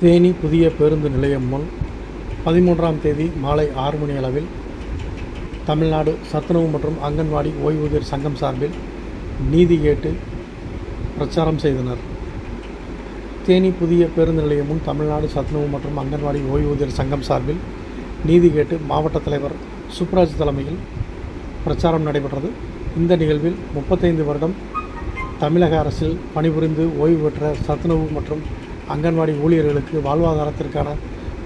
தேனி புதிய பேருந்து நிலையம் முன் 13ஆம் தேதி மாலை 6 மணி அளவில் தமிழ்நாடு சத்துணவு மற்றும் அங்கன்வாடி ஓய்வூதியர் சங்கம் சார்பில் நீதி கேட்டு பிரச்சாரம் செய்தனர். தேனி புதிய பேருந்து நிலையம் முன் தமிழ்நாடு சத்துணவு மற்றும் அங்கன்வாடி ஓய்வூதியர் சங்கம் சார்பில் நீதி கேட்டு மாவட்ட தலைவர் சுப்ராஜ் தலைமையில் பிரச்சாரம் நடைபெற்றது. இந்த நிகழ்வில் 35 வருடம் தமிழக அரசில் பணிபுரிந்து ஓய்வு பெற்ற சத்துணவு மற்றும் அங்கன்வாடி ஊழியர்களுக்கு வாழ்வாதாரத்திற்கான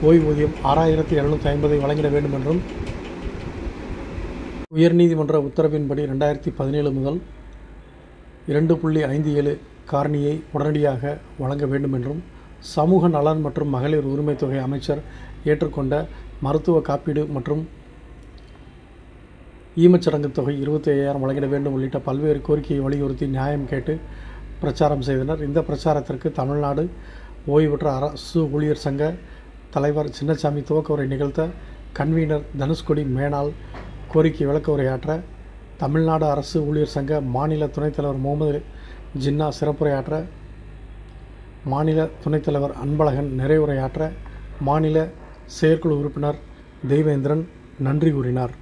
ஓய்வூதியம் 6750 வழங்கிட வேண்டும் என்றும், உயர்நீதிமன்ற உத்தரவின்படி 2017 முதல் 2.57 காரணியை உடனடியாக வழங்க வேண்டும் என்றும், சமூக நலன் மற்றும் மகளிர் உரிமை தொகை அமைச்சர் ஏற்றுக்கொண்ட மருத்துவ காப்பீடு மற்றும் ஈமச்சடங்கு தொகை 25,000 வழங்கிட வேண்டும் உள்ளிட்ட பல்வேறு கோரிக்கையை வலியுறுத்தி நியாயம் கேட்டு பிரச்சாரம் செய்தனர். இந்த பிரச்சாரத்திற்கு தமிழ்நாடு ஓய்வு பெற்ற அரசு ஊழியர் சங்க தலைவர் சின்னசாமி துவக்க உரை நிகழ்த்த, கன்வீனர் தனுஷ்கோடி மேனாள் கோரிக்கை விளக்க உரையாற்ற, தமிழ்நாடு அரசு ஊழியர் சங்க மாநில துணைத் தலைவர் முகமது ஜின்னா சிறப்புரையாற்ற, மாநில துணைத் தலைவர் அன்பழகன் நிறைவுரையாற்ற, மாநில செயற்குழு உறுப்பினர் தெய்வேந்திரன் நன்றி கூறினார்.